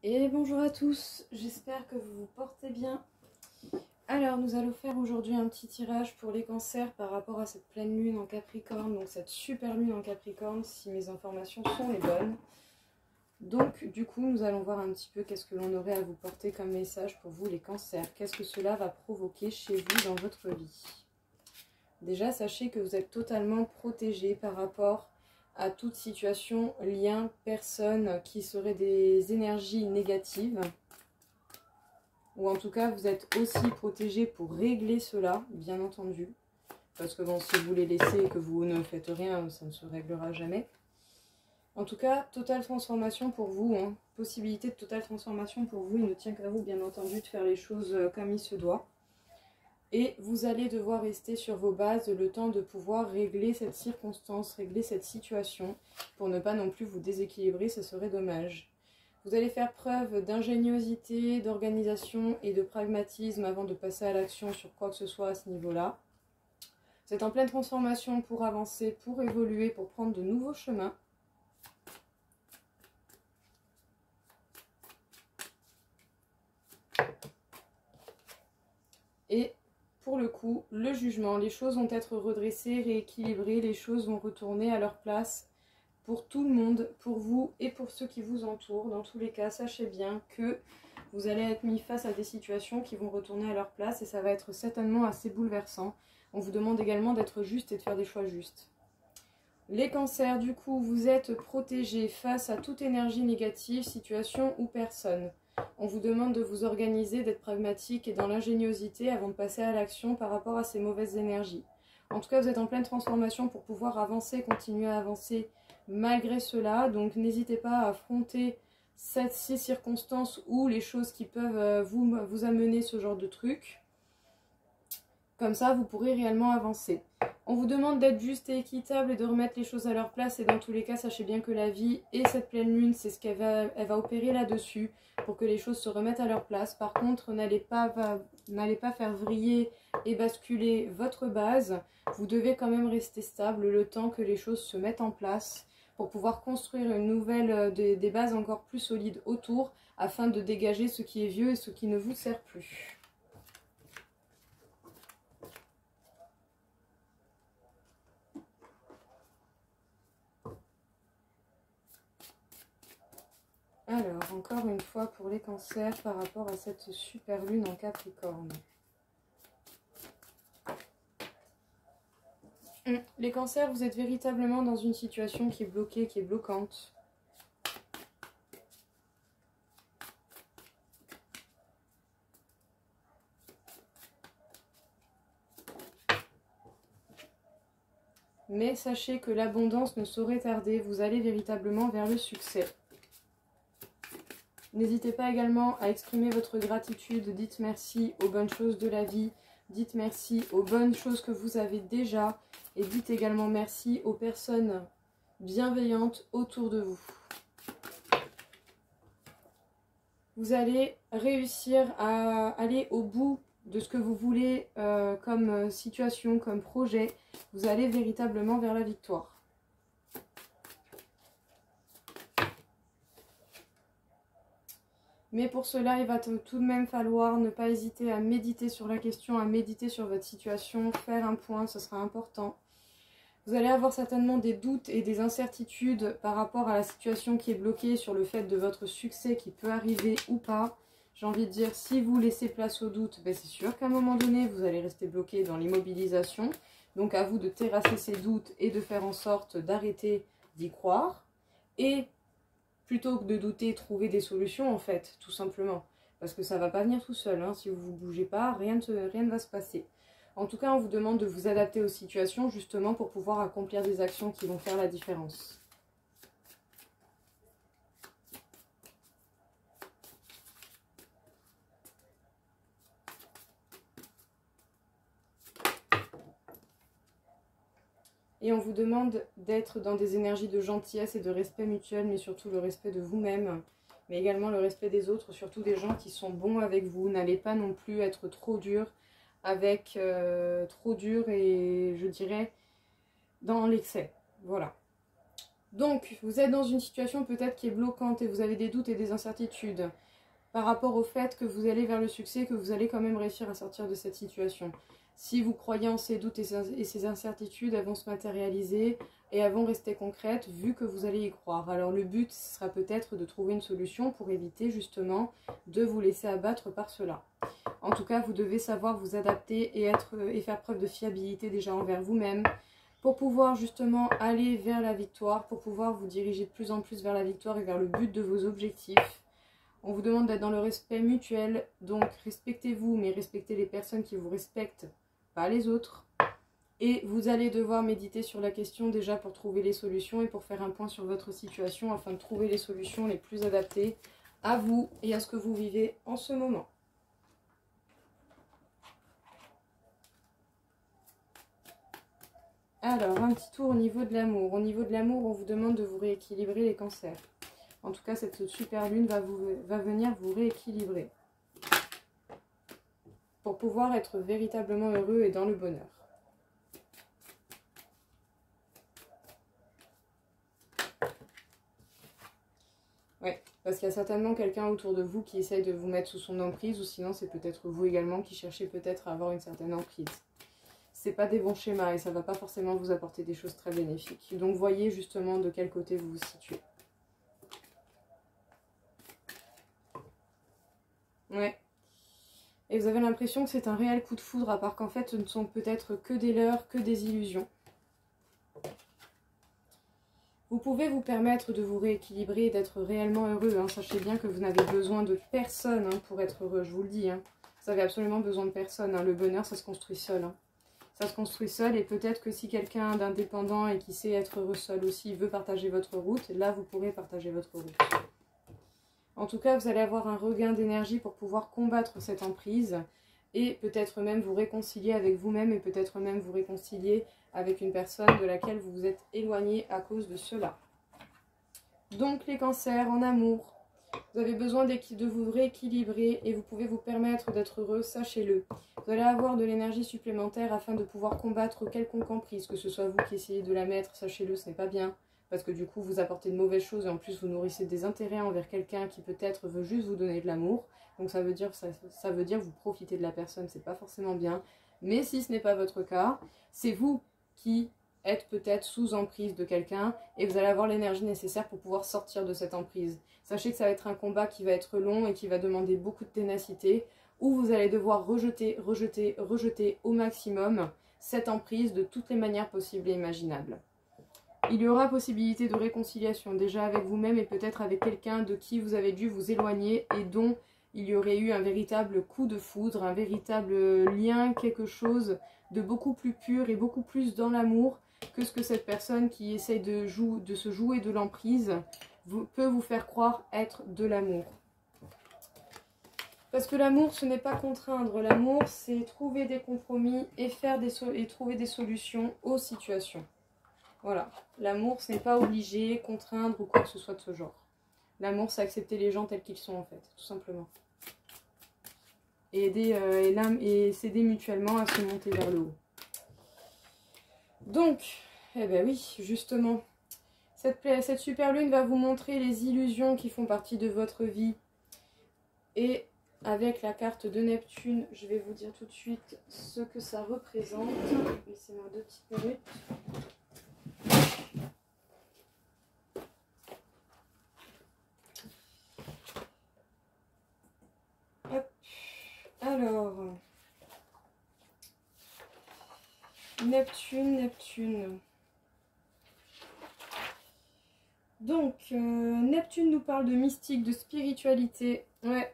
Et bonjour à tous, j'espère que vous vous portez bien. Alors nous allons faire aujourd'hui un petit tirage pour les cancers par rapport à cette pleine lune en Capricorne, donc cette super lune en Capricorne si mes informations sont les bonnes. Donc du coup nous allons voir un petit peu qu'est-ce que l'on aurait à vous porter comme message pour vous les cancers. Qu'est-ce que cela va provoquer chez vous dans votre vie. Déjà sachez que vous êtes totalement protégé par rapport à toute situation, lien, personne qui seraient des énergies négatives. Ou en tout cas, vous êtes aussi protégé pour régler cela, bien entendu. Parce que bon, si vous les laissez et que vous ne faites rien, ça ne se réglera jamais. En tout cas, totale transformation pour vous. Possibilité de totale transformation pour vous. Il ne tient qu'à vous, bien entendu, de faire les choses comme il se doit. Et vous allez devoir rester sur vos bases le temps de pouvoir régler cette circonstance, régler cette situation, pour ne pas non plus vous déséquilibrer, ce serait dommage. Vous allez faire preuve d'ingéniosité, d'organisation et de pragmatisme avant de passer à l'action sur quoi que ce soit à ce niveau-là. Vous êtes en pleine transformation pour avancer, pour évoluer, pour prendre de nouveaux chemins. Et pour le coup, le jugement, les choses vont être redressées, rééquilibrées, les choses vont retourner à leur place pour tout le monde, pour vous et pour ceux qui vous entourent. Dans tous les cas, sachez bien que vous allez être mis face à des situations qui vont retourner à leur place et ça va être certainement assez bouleversant. On vous demande également d'être juste et de faire des choix justes. Les cancers, du coup, vous êtes protégés face à toute énergie négative, situation ou personne. On vous demande de vous organiser, d'être pragmatique et dans l'ingéniosité avant de passer à l'action par rapport à ces mauvaises énergies. En tout cas, vous êtes en pleine transformation pour pouvoir avancer, continuer à avancer malgré cela. Donc, n'hésitez pas à affronter ces circonstances ou les choses qui peuvent vous amener ce genre de trucs. Comme ça, vous pourrez réellement avancer. On vous demande d'être juste et équitable et de remettre les choses à leur place. Et dans tous les cas, sachez bien que la vie et cette pleine lune, c'est ce qu'elle va opérer là-dessus pour que les choses se remettent à leur place. Par contre, n'allez pas faire vriller et basculer votre base. Vous devez quand même rester stable le temps que les choses se mettent en place pour pouvoir construire une nouvelle, des bases encore plus solides autour afin de dégager ce qui est vieux et ce qui ne vous sert plus. Alors, encore une fois pour les cancers par rapport à cette super lune en Capricorne. Les cancers, vous êtes véritablement dans une situation qui est bloquée, qui est bloquante. Mais sachez que l'abondance ne saurait tarder, vous allez véritablement vers le succès. N'hésitez pas également à exprimer votre gratitude, dites merci aux bonnes choses de la vie, dites merci aux bonnes choses que vous avez déjà et dites également merci aux personnes bienveillantes autour de vous. Vous allez réussir à aller au bout de ce que vous voulez comme situation, comme projet. Vous allez véritablement vers la victoire. Mais pour cela, il va tout de même falloir ne pas hésiter à méditer sur la question, à méditer sur votre situation, faire un point, ce sera important. Vous allez avoir certainement des doutes et des incertitudes par rapport à la situation qui est bloquée, sur le fait de votre succès qui peut arriver ou pas. J'ai envie de dire, si vous laissez place au doute, ben c'est sûr qu'à un moment donné, vous allez rester bloqué dans l'immobilisation. Donc à vous de terrasser ces doutes et de faire en sorte d'arrêter d'y croire. Et plutôt que de douter, trouver des solutions en fait, tout simplement. Parce que ça ne va pas venir tout seul, hein. Si vous ne vous bougez pas, rien ne va se passer. En tout cas, on vous demande de vous adapter aux situations justement pour pouvoir accomplir des actions qui vont faire la différence. Et on vous demande d'être dans des énergies de gentillesse et de respect mutuel, mais surtout le respect de vous-même, mais également le respect des autres, surtout des gens qui sont bons avec vous. N'allez pas non plus être trop dur et je dirais dans l'excès. Voilà. Donc, vous êtes dans une situation peut-être qui est bloquante et vous avez des doutes et des incertitudes par rapport au fait que vous allez vers le succès, que vous allez quand même réussir à sortir de cette situation. Si vous croyez en ces doutes et ces incertitudes, elles vont se matérialiser et elles vont rester concrètes vu que vous allez y croire. Alors le but sera peut-être de trouver une solution pour éviter justement de vous laisser abattre par cela. En tout cas, vous devez savoir vous adapter et faire preuve de fiabilité déjà envers vous-même pour pouvoir justement aller vers la victoire, pour pouvoir vous diriger de plus en plus vers la victoire et vers le but de vos objectifs. On vous demande d'être dans le respect mutuel, donc respectez-vous, mais respectez les personnes qui vous respectent, pas les autres. Et vous allez devoir méditer sur la question déjà pour trouver les solutions et pour faire un point sur votre situation afin de trouver les solutions les plus adaptées à vous et à ce que vous vivez en ce moment. Alors, un petit tour au niveau de l'amour. Au niveau de l'amour, on vous demande de vous rééquilibrer les cancers. En tout cas, cette super lune va venir vous rééquilibrer pour pouvoir être véritablement heureux et dans le bonheur. Ouais, parce qu'il y a certainement quelqu'un autour de vous qui essaye de vous mettre sous son emprise, ou sinon c'est peut-être vous également qui cherchez peut-être à avoir une certaine emprise. C'est pas des bons schémas et ça va pas forcément vous apporter des choses très bénéfiques. Donc voyez justement de quel côté vous vous situez. Ouais. Et vous avez l'impression que c'est un réel coup de foudre, à part qu'en fait ce ne sont peut-être que des leurres, que des illusions. Vous pouvez vous permettre de vous rééquilibrer et d'être réellement heureux. Hein. Sachez bien que vous n'avez besoin de personne pour être heureux, je vous le dis. Hein. Vous avez absolument besoin de personne. Hein. Le bonheur, ça se construit seul. Hein. Ça se construit seul et peut-être que si quelqu'un d'indépendant et qui sait être heureux seul aussi veut partager votre route, là vous pourrez partager votre route. En tout cas, vous allez avoir un regain d'énergie pour pouvoir combattre cette emprise et peut-être même vous réconcilier avec vous-même et peut-être même vous réconcilier avec une personne de laquelle vous vous êtes éloigné à cause de cela. Donc les cancers en amour, vous avez besoin de vous rééquilibrer et vous pouvez vous permettre d'être heureux, sachez-le. Vous allez avoir de l'énergie supplémentaire afin de pouvoir combattre quelconque emprise, que ce soit vous qui essayez de la mettre, sachez-le, ce n'est pas bien. Parce que du coup, vous apportez de mauvaises choses et en plus, vous nourrissez des intérêts envers quelqu'un qui peut-être veut juste vous donner de l'amour. Donc ça veut dire vous profiter de la personne, c'est pas forcément bien. Mais si ce n'est pas votre cas, c'est vous qui êtes peut-être sous emprise de quelqu'un et vous allez avoir l'énergie nécessaire pour pouvoir sortir de cette emprise. Sachez que ça va être un combat qui va être long et qui va demander beaucoup de ténacité, où vous allez devoir rejeter au maximum cette emprise de toutes les manières possibles et imaginables. Il y aura possibilité de réconciliation déjà avec vous-même et peut-être avec quelqu'un de qui vous avez dû vous éloigner et dont il y aurait eu un véritable coup de foudre, un véritable lien, quelque chose de beaucoup plus pur et beaucoup plus dans l'amour que ce que cette personne qui essaye de se jouer de l'emprise peut vous faire croire être de l'amour. Parce que l'amour, ce n'est pas contraindre. L'amour, c'est trouver des compromis et trouver des solutions aux situations. Voilà, l'amour, ce n'est pas obligé, contraindre ou quoi que ce soit de ce genre. L'amour, c'est accepter les gens tels qu'ils sont en fait, tout simplement. Et s'aider mutuellement à se monter vers le haut. Donc, eh ben oui, justement, cette super lune va vous montrer les illusions qui font partie de votre vie. Et avec la carte de Neptune, je vais vous dire tout de suite ce que ça représente. Laissez-moi 2 petites minutes. Alors, Neptune. Donc, Neptune nous parle de mystique, de spiritualité. Ouais,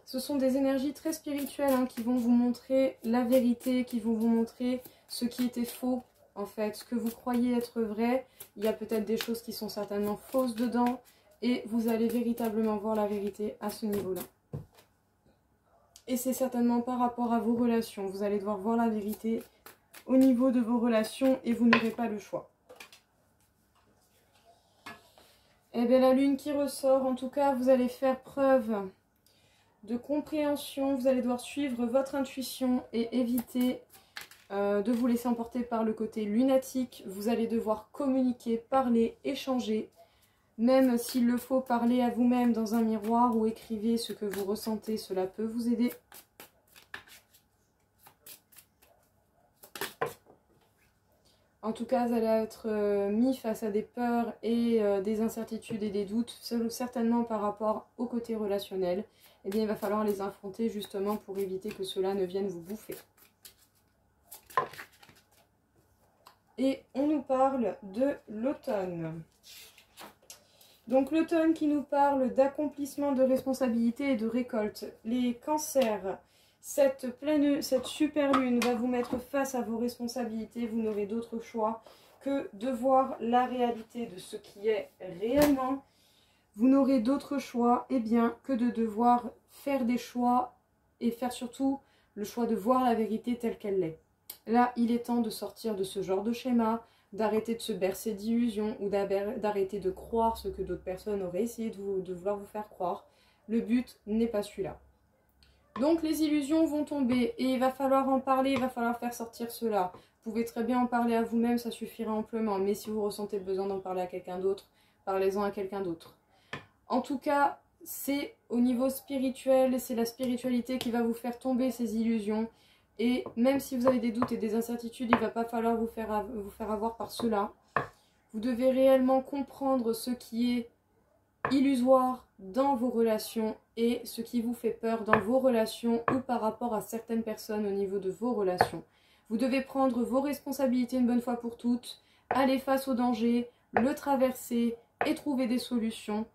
ce sont des énergies très spirituelles qui vont vous montrer la vérité, qui vont vous montrer ce qui était faux, en fait. Ce que vous croyez être vrai, il y a peut-être des choses qui sont certainement fausses dedans. Et vous allez véritablement voir la vérité à ce niveau-là. Et c'est certainement par rapport à vos relations. Vous allez devoir voir la vérité au niveau de vos relations et vous n'aurez pas le choix. Et bien la lune qui ressort, en tout cas, vous allez faire preuve de compréhension. Vous allez devoir suivre votre intuition et éviter de vous laisser emporter par le côté lunatique. Vous allez devoir communiquer, parler, échanger. Même s'il le faut, parler à vous-même dans un miroir ou écrivez ce que vous ressentez, cela peut vous aider. En tout cas, vous allez être mis face à des peurs et des incertitudes et des doutes, certainement par rapport au côté relationnel. Eh bien, il va falloir les affronter justement pour éviter que cela ne vienne vous bouffer. Et on nous parle de l'automne. Donc l'automne qui nous parle d'accomplissement de responsabilité et de récolte. Les cancers, cette super lune va vous mettre face à vos responsabilités. Vous n'aurez d'autre choix que de voir la réalité de ce qui est réellement. Vous n'aurez d'autre choix que de devoir faire des choix et faire surtout le choix de voir la vérité telle qu'elle est. Là, il est temps de sortir de ce genre de schéma, d'arrêter de se bercer d'illusions ou d'arrêter de croire ce que d'autres personnes auraient essayé de vouloir vous faire croire. Le but n'est pas celui-là. Donc les illusions vont tomber et il va falloir en parler, il va falloir faire sortir cela. Vous pouvez très bien en parler à vous-même, ça suffira amplement. Mais si vous ressentez le besoin d'en parler à quelqu'un d'autre, parlez-en à quelqu'un d'autre. En tout cas, c'est au niveau spirituel, c'est la spiritualité qui va vous faire tomber ces illusions. Et même si vous avez des doutes et des incertitudes, il ne va pas falloir vous faire avoir par cela. Vous devez réellement comprendre ce qui est illusoire dans vos relations et ce qui vous fait peur dans vos relations ou par rapport à certaines personnes au niveau de vos relations. Vous devez prendre vos responsabilités une bonne fois pour toutes, aller face au danger, le traverser et trouver des solutions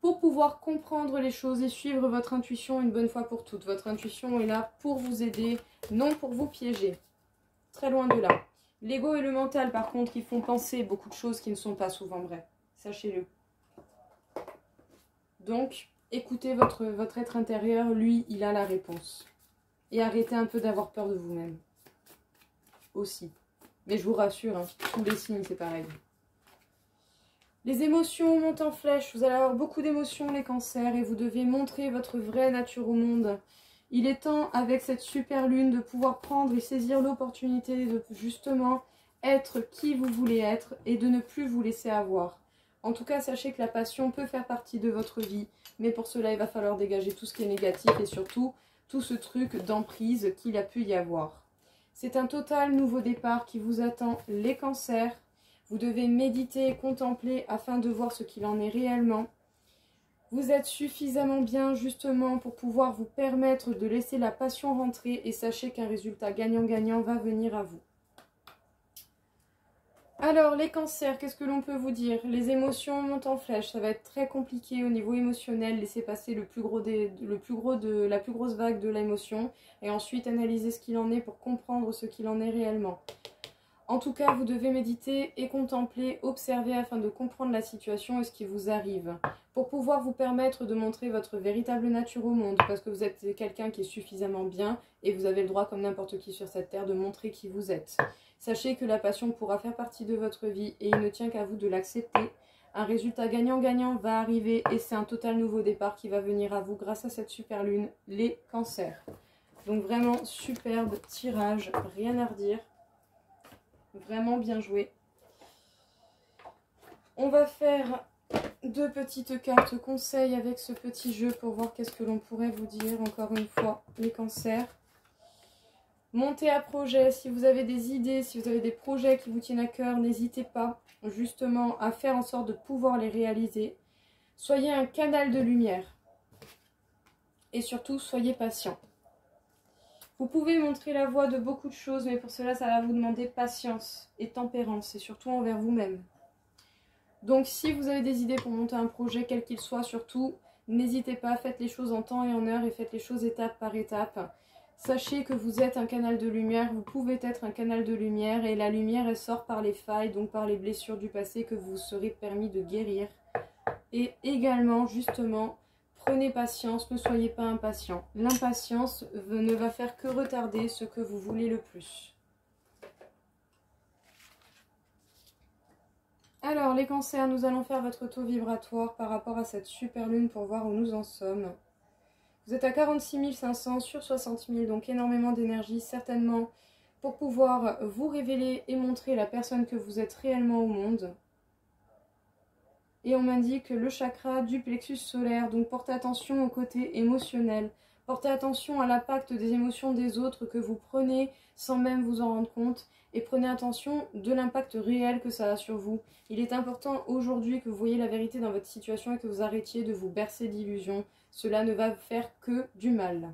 pour pouvoir comprendre les choses et suivre votre intuition une bonne fois pour toutes. Votre intuition est là pour vous aider, non pour vous piéger. Très loin de là. L'ego et le mental, par contre, ils font penser beaucoup de choses qui ne sont pas souvent vraies. Sachez-le. Donc, écoutez votre être intérieur, lui, il a la réponse. Et arrêtez un peu d'avoir peur de vous-même. Aussi. Mais je vous rassure, hein, tous les signes, c'est pareil. Les émotions montent en flèche, vous allez avoir beaucoup d'émotions les cancers et vous devez montrer votre vraie nature au monde. Il est temps avec cette super lune de pouvoir prendre et saisir l'opportunité de justement être qui vous voulez être et de ne plus vous laisser avoir. En tout cas, sachez que la passion peut faire partie de votre vie, mais pour cela il va falloir dégager tout ce qui est négatif et surtout tout ce truc d'emprise qu'il a pu y avoir. C'est un total nouveau départ qui vous attend les cancers. Vous devez méditer et contempler afin de voir ce qu'il en est réellement. Vous êtes suffisamment bien justement pour pouvoir vous permettre de laisser la passion rentrer et sachez qu'un résultat gagnant-gagnant va venir à vous. Alors les cancers, qu'est-ce que l'on peut vous dire? Les émotions montent en flèche, ça va être très compliqué au niveau émotionnel. Laissez passer la plus grosse vague de l'émotion et ensuite analyser ce qu'il en est pour comprendre ce qu'il en est réellement. En tout cas, vous devez méditer et contempler, observer afin de comprendre la situation et ce qui vous arrive. Pour pouvoir vous permettre de montrer votre véritable nature au monde. Parce que vous êtes quelqu'un qui est suffisamment bien et vous avez le droit, comme n'importe qui sur cette terre, de montrer qui vous êtes. Sachez que la passion pourra faire partie de votre vie et il ne tient qu'à vous de l'accepter. Un résultat gagnant-gagnant va arriver et c'est un total nouveau départ qui va venir à vous grâce à cette super lune, les cancers. Donc vraiment superbe tirage, rien à redire. Vraiment bien joué. On va faire 2 petites cartes conseils avec ce petit jeu pour voir qu'est-ce que l'on pourrait vous dire. Encore une fois, les cancers. Montez à projet. Si vous avez des idées, si vous avez des projets qui vous tiennent à cœur, n'hésitez pas justement à faire en sorte de pouvoir les réaliser. Soyez un canal de lumière. Et surtout, soyez patient. Vous pouvez montrer la voie de beaucoup de choses, mais pour cela, ça va vous demander patience et tempérance, et surtout envers vous-même. Donc, si vous avez des idées pour monter un projet, quel qu'il soit, surtout, n'hésitez pas, faites les choses en temps et en heure, et faites les choses étape par étape. Sachez que vous êtes un canal de lumière, vous pouvez être un canal de lumière, et la lumière, elle sort par les failles, donc par les blessures du passé que vous serez permis de guérir. Et également, justement, prenez patience, ne soyez pas impatient. L'impatience ne va faire que retarder ce que vous voulez le plus. Alors, les cancers, nous allons faire votre taux vibratoire par rapport à cette super lune pour voir où nous en sommes. Vous êtes à 46 500 sur 60 000, donc énormément d'énergie, certainement pour pouvoir vous révéler et montrer la personne que vous êtes réellement au monde. Et on m'indique le chakra du plexus solaire, donc portez attention au côté émotionnel. Portez attention à l'impact des émotions des autres que vous prenez sans même vous en rendre compte. Et prenez attention de l'impact réel que ça a sur vous. Il est important aujourd'hui que vous voyez la vérité dans votre situation et que vous arrêtiez de vous bercer d'illusions. Cela ne va faire que du mal.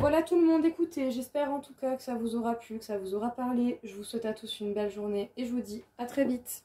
Voilà tout le monde, écoutez, j'espère en tout cas que ça vous aura plu, que ça vous aura parlé. Je vous souhaite à tous une belle journée et je vous dis à très vite.